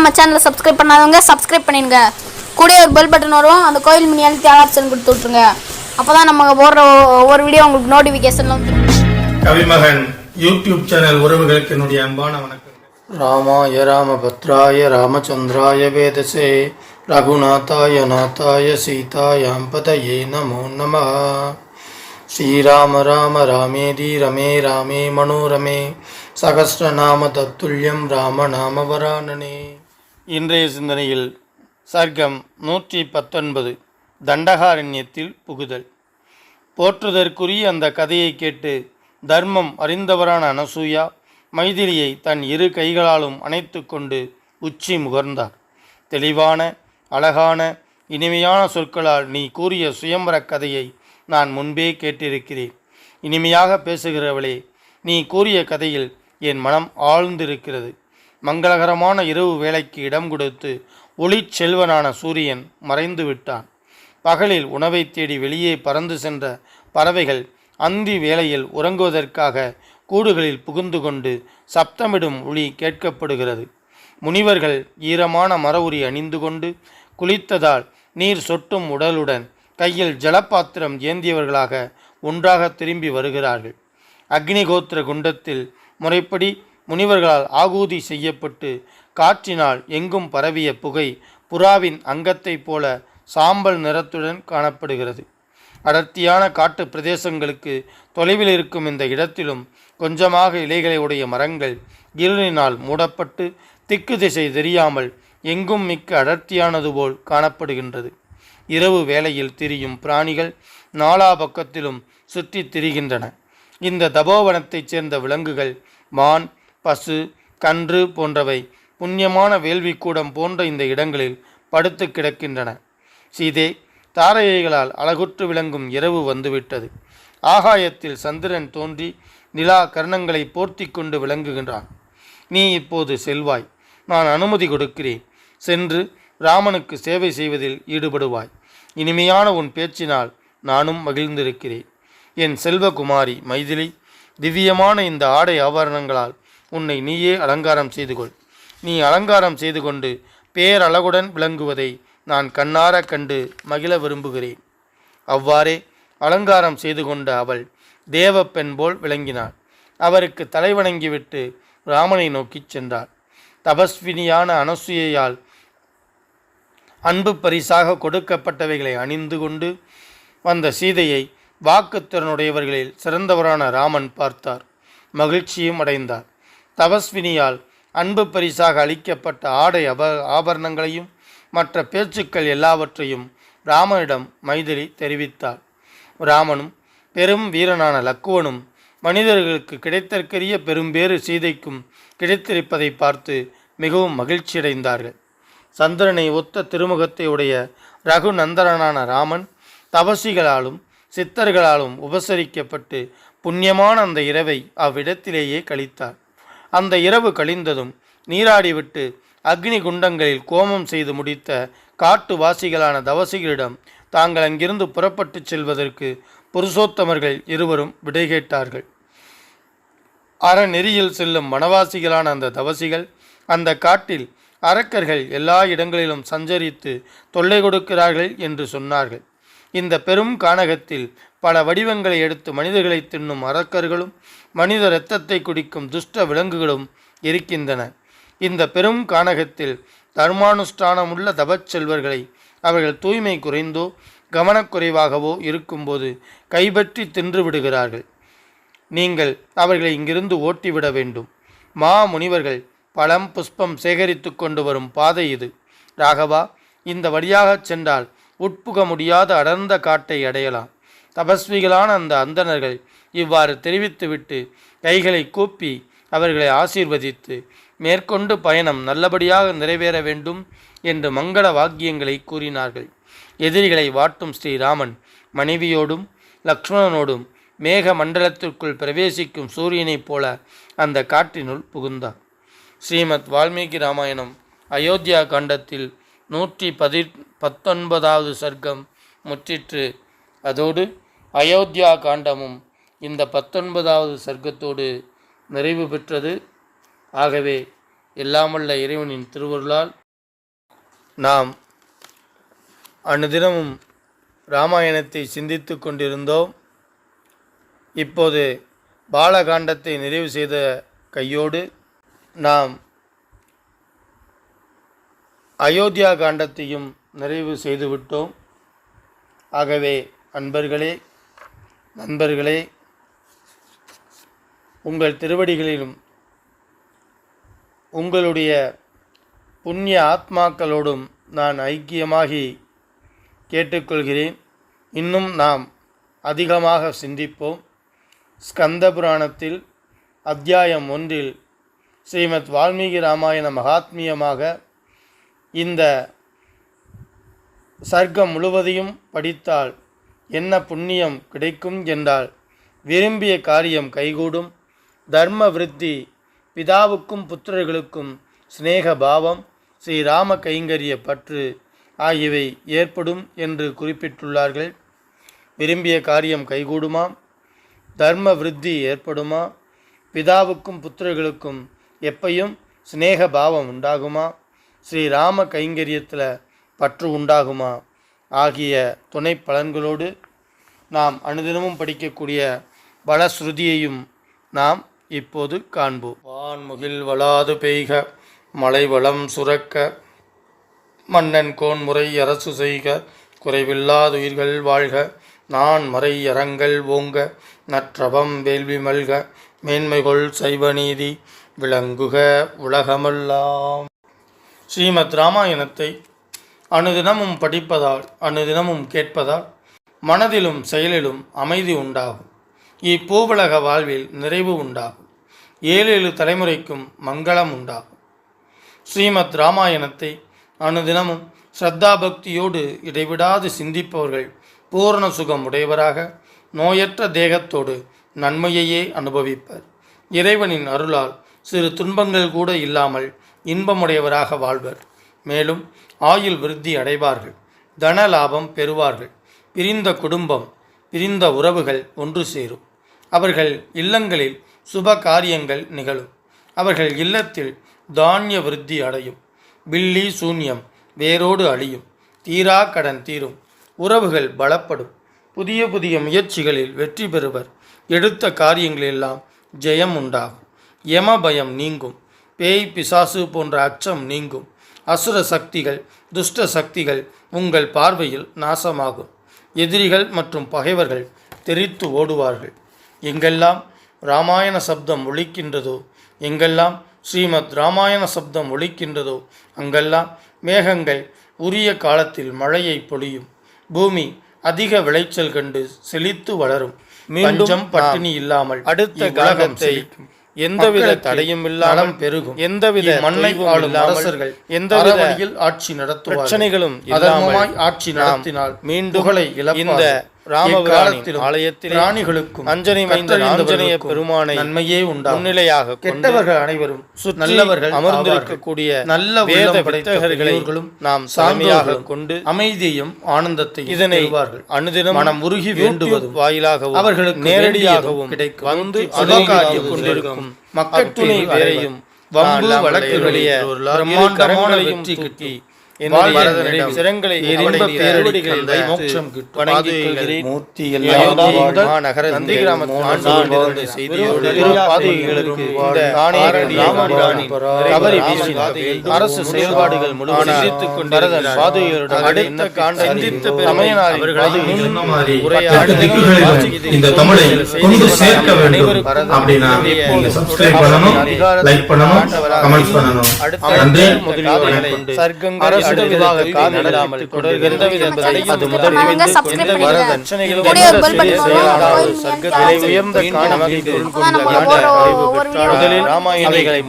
நம்ம சேனலை சப்ஸ்கிரைப் பண்ணாதவங்க சப்ஸ்கிரைப் பண்ணிடுங்க. கூட ஒரு பெல் பட்டன் வரும், அந்த கோயில் மணி அழுத்தி ஆப்ஷன் கொடுத்து விட்ருங்க. அப்போ தான் நம்ம போடுற ஒவ்வொரு வீடியோ உங்களுக்கு நோட்டிஃபிகேஷன்ல வந்து. கவிமகன் யூடியூப் சேனல் உறவுகளுக்கு என்னுடைய அன்பான வணக்கம். ராமாய ராமபத்ராய ராமச்சந்திராய வேதசே ரகுநாதாய நாதாய சீதாயாம் பதயே நமோ நமः. ஸ்ரீராம ராம ராமேதி ரமே ராமே மனோரமே சகஸ்ரநாம தத்துல்யம் ராம நாம வரானனே. இன்றைய சிந்தனையில் சர்க்கம் 119 தண்டகாரண்யத்தில் புகுதல். போற்றுதற்குரிய அந்த கதையை கேட்டு தர்மம் அறிந்தவரான அனசூயா மைதிலியை தன் இரு கைகளாலும் அணைத்து கொண்டு உச்சி முகர்ந்தார். தெளிவான அழகான இனிமையான சொற்களால் நீ கூறிய சுயம்பர கதையை நான் முன்பே கேட்டிருக்கிறேன். இனிமையாக பேசுகிறவளே, நீ கூறிய கதையில் என் மனம் ஆழ்ந்திருக்கிறது. மங்களகரமான இரவு வேளைக்கு இடம் கொடுத்து ஒளிச் செல்வனான சூரியன் மறைந்து விட்டான். பகலில் உணவை தேடி வெளியே பறந்து சென்ற பறவைகள் அந்தி வேளையில் உறங்குவதற்காக கூடுகளில் புகுந்து கொண்டு சப்தமிடும் ஒளி கேட்கப்படுகிறது. முனிவர்கள் ஈரமான மர உரி அணிந்து கொண்டு குளித்ததால் நீர் சொட்டும் உடலுடன் கையில் ஜலபாத்திரம் ஏந்தியவர்களாக ஒன்றாக திரும்பி வருகிறார்கள். அக்னிகோத்திர குண்டத்தில் முறைப்படி முனிவர்களால் ஆகூதி செய்யப்பட்டு காற்றினால் எங்கும் பரவிய புகை புறாவின் அங்கத்தைப் போல சாம்பல் நிறத்துடன் காணப்படுகிறது. அடர்த்தியான காட்டு பிரதேசங்களுக்கு தொலைவில் இருக்கும் இந்த இடத்திலும் கொஞ்சமாக இலைகளை உடைய மரங்கள் இருளினால் மூடப்பட்டு திக்கு திசை தெரியாமல் எங்கும் மிக்க அடர்த்தியானது போல் காணப்படுகின்றது. இரவு வேளையில் திரியும் பிராணிகள் நாலா பக்கத்திலும் சுற்றி திரிகின்றன. இந்த தபோவனத்தைச் சேர்ந்த விலங்குகள் மான், பசு, கன்று போன்றவை புண்ணியமான வேள்விக்கூடம் போன்ற இந்த இடங்களில் படுத்து கிடக்கின்றன. சீதே, தாரையைகளால் அழகுற்று விளங்கும் இரவு வந்துவிட்டது. ஆகாயத்தில் சந்திரன் தோன்றி நிலா கர்ணங்களை போர்த்தி கொண்டு விளங்குகின்றான். நீ இப்போது செல்வாய், நான் அனுமதி கொடுக்கிறேன். சென்று ராமனுக்கு சேவை செய்வதில் ஈடுபடுவாய். இனிமையான உன் பேச்சினால் நானும் மகிழ்ந்திருக்கிறேன். என் செல்வகுமாரி மைதிலி, திவ்யமான இந்த ஆடை ஆபரணங்களால் உன்னை நீயே அலங்காரம் செய்து கொள். நீ அலங்காரம் செய்து கொண்டு பேரழகுடன் விளங்குவதை நான் கண்ணார கண்டு மகிழ விரும்புகிறேன். அவ்வாறே அலங்காரம் செய்து கொண்ட அவள் தேவ பெண் போல் விளங்கினாள். அவருக்கு தலைவணங்கிவிட்டு ராமனை நோக்கி சென்றாள். தபஸ்வினியான அனசூயையால் அன்பு பரிசாக கொடுக்கப்பட்டவைகளை அணிந்து கொண்டு வந்த சீதையை வாக்குத்திறனுடையவர்களில் சிறந்தவரான ராமன் பார்த்தார். மகிழ்ச்சியும் அடைந்தார். தபஸ்வினியால் அன்பு பரிசாக அளிக்கப்பட்ட ஆடை ஆபரணங்களையும் மற்ற பேச்சுக்கள் எல்லாவற்றையும் ராமனிடம் மைதிலி தெரிவித்தார். ராமனும் பெரும் வீரனான லக்குவனும் மனிதர்களுக்கு கிடைத்தற்கரிய பெரும்பேறு சீதைக்கும் கிடைத்திருப்பதை பார்த்து மிகவும் மகிழ்ச்சியடைந்தார்கள். சந்திரனை ஒத்த திருமுகத்தை உடைய ரகுநந்தரனான ராமன் தபசிகளாலும் சித்தர்களாலும் உபசரிக்கப்பட்டு புண்ணியமான அந்த இரவை அவ்விடத்திலேயே கழித்தார். அந்த இரவு கழிந்ததும் நீராடிவிட்டு அக்னி குண்டங்களில் கோமம் செய்து முடித்த காட்டுவாசிகளான தவசிகளிடம் தாங்கள் அங்கிருந்து புறப்பட்டு செல்வதற்கு புருஷோத்தமர்கள் இருவரும் விடை கேட்டார்கள். அறநெறியில் செல்லும் வனவாசிகளான அந்த தவசிகள் அந்த காட்டில் அரக்கர்கள் எல்லா இடங்களிலும் சஞ்சரித்து தொல்லை கொடுக்கிறார்கள் என்று சொன்னார்கள். இந்த பெரும் கானகத்தில் பல வடிவங்களை எடுத்து மனிதர்களை தின்னும் அரக்கர்களும் மனித இரத்தத்தை குடிக்கும் துஷ்ட விலங்குகளும் இருக்கின்றன. இந்த பெரும் கானகத்தில் தர்மானுஷ்டானமுள்ள தபச்செல்வர்களை அவர்கள் தூய்மை குறைந்தோ கவனக்குறைவாகவோ இருக்கும்போது கைப்பற்றி தின்று விடுகிறார்கள். நீங்கள் அவர்களை இங்கிருந்து ஓட்டிவிட வேண்டும். மா முனிவர்கள் பழம் புஷ்பம் சேகரித்து கொண்டு வரும் பாதை இது. ராகவா, இந்த வழியாகச் சென்றால் உட்புக முடியாத அடர்ந்த காட்டை அடையலாம். தபஸ்விகளான அந்த அந்தணர்கள் இவ்வாறு தெரிவித்துவிட்டு கைகளை கூப்பி அவர்களை ஆசீர்வதித்து மேற்கொண்டு பயணம் நல்லபடியாக நிறைவேற வேண்டும் என்று மங்கள வாக்கியங்களை கூறினார்கள். எதிரிகளை வாட்டும் ஸ்ரீராமன் மனைவியோடும் லக்ஷ்மணனோடும் மேக மண்டலத்திற்குள் பிரவேசிக்கும் சூரியனைப் போல அந்த காட்டினுள் புகுந்தார். ஸ்ரீமத் வால்மீகி ராமாயணம் அயோத்தியா காண்டத்தில் 119வது சர்க்கம் முற்றிற்று. அதோடு அயோத்தியா காண்டமும் இந்த 19வது சர்க்கத்தோடு நிறைவு பெற்றது. ஆகவே எல்லாமல்ல இறைவனின் திருவருளால் நாம் அனுதினமும் இராமாயணத்தை சிந்தித்து கொண்டிருந்தோம். இப்போது பாலகாண்டத்தை நிறைவு செய்த கையோடு நாம் அயோத்தியா காண்டத்தையும் நிறைவு செய்துவிட்டோம். ஆகவே அன்பர்களே, நண்பர்களே, உங்கள் திருவடிகளிலும் உங்களுடைய புண்ணிய ஆத்மாக்களோடும் நான் ஐக்கியமாகி கேட்டுக்கொள்கிறேன். இன்னும் நாம் அதிகமாக சிந்திப்போம். ஸ்கந்த புராணத்தில் அத்தியாயம் 1 ஸ்ரீமத் வால்மீகி ராமாயண மகாத்மியமாக இந்த சர்க்கம் முழுவதையும் படித்தால் என்ன புண்ணியம் கிடைக்கும் என்றால், விரும்பிய காரியம் கைகூடும், தர்ம விருத்தி, பிதாவுக்கும் புத்திரர்களுக்கும் சிநேக பாவம், ஸ்ரீராம கைங்கரிய பற்று ஆகியவை ஏற்படும் என்று குறிப்பிட்டுள்ளார்கள். விரும்பிய காரியம் கைகூடுமா, தர்ம விருத்தி ஏற்படுமா, பிதாவுக்கும் புத்திரர்களுக்கும் எப்பையும் சிநேக பாவம் உண்டாகுமா, ஸ்ரீராம கைங்கரியத்தில் பற்று உண்டாகுமா ஆகிய துணை பலன்களோடு நாம் அனுதினமும் படிக்கக்கூடிய பலஸ்ருதியையும் நாம் இப்போது காண்போம். வான்முகில் வளாது பெய்க, மலை வளம் சுரக்க, மன்னன் கோன்முறை அரசு செய்க, குறைவில்லாதுயிர்கள் வாழ்க, நான் மறை அறங்கள் ஓங்க, நற்றவம் வேள்வி மல்க, மேன்மைகொள் சைவநீதி விளங்குக உலகமெல்லாம். ஸ்ரீமத் ராமாயணத்தை அனுதினமும் படிப்பதால், அனுதினமும் கேட்பதால் மனதிலும் செயலிலும் அமைதி உண்டாகும். இப்பூவுலக வாழ்வில் நிறைவு உண்டாகும். 7 தலைமுறைக்கும் மங்களம் உண்டாகும். ஸ்ரீமத் ராமாயணத்தை அனுதினமும் ஸ்ரத்தா பக்தியோடு இடைவிடாது சிந்திப்பவர்கள் பூரண சுகம் உடையவராக நோயற்ற தேகத்தோடு நன்மையையே அனுபவிப்பர். இறைவனின் அருளால் சிறு துன்பங்கள் கூட இல்லாமல் இன்பமுடையவராக வாழ்வர். மேலும் ஆயுள் விருத்தி அடைவார்கள், தன லாபம் பெறுவார்கள். பிரிந்த குடும்பம், பிரிந்த உறவுகள் ஒன்று சேரும். அவர்கள் இல்லங்களில் சுப காரியங்கள் நிகழும். அவர்கள் இல்லத்தில் தானிய விருத்தி அடையும். பில்லி சூன்யம் வேரோடு அழியும். தீரா கடன் தீரும். உறவுகள் பலப்படும். புதிய புதிய முயற்சிகளில் வெற்றி பெறுவர். எடுத்த காரியங்களெல்லாம் ஜெயம் உண்டாகும். யம பயம் நீங்கும். பேய் பிசாசு போன்ற அச்சம் நீங்கும். அசுர சக்திகள், துஷ்ட சக்திகள் உங்கள் பார்வையில் நாசமாகும். எதிரிகள் மற்றும் பகைவர்கள் தெரித்து ஓடுவார்கள். எங்கெல்லாம் இராமாயண சப்தம் ஒலிக்கின்றதோ, எங்கெல்லாம் ஸ்ரீமத் இராமாயண சப்தம் ஒலிக்கின்றதோ அங்கெல்லாம் மேகங்கள் உரிய காலத்தில் மழையை பொழியும். பூமி அதிக விளைச்சல் கண்டு செழித்து வளரும். மீண்டும் பட்டினி இல்லாமல் அடுத்த காலத்தை எந்தவித தடையும் இல்லாமல் பெருகும். எந்தவித மண்ணை ஆளும் அரசர்கள் எந்தவித வழியில் ஆட்சி நடத்துவார்கள். பிரச்சனைகளும் இல்லாமல் ஆட்சி நடத்தினால் மீண்டும் இந்த ராமகாலத்தில் ஆலயத்தில் ராணிகளுக்கும் அஞ்சனை மைந்த ஆஞ்சநேய பெருமானை நன்மையே உண்டா முன்னிலையாக கெட்டவர்கள் அனைவரும் நல்லவர்கள் அமர்ந்திருக்கக்கூடிய நல்ல வேத படைத்தவர்களும் நாம் சாமியாக கொண்டு அமைதியையும் ஆனந்தத்தையும் இதனை அனுதினம் மனம் உருகி வேண்டுவதும் வாயிலாகவும் அவர்களுக்கு நேரடியாகவும் கிடைக்கும். வந்து அலங்காரியம் கொண்டிருக்கும் மக்கள் வேறையும் வம்பு வழக்குகளிய பிரம்மாண்டமான வெற்றி கிட்டி சிரங்களை மோட்சம் நந்தி கிராமத்தில் செய்தியோடு அரசு செயல்பாடுகள் சர்க்கங்கள் முதலில் ராமாயணங்களை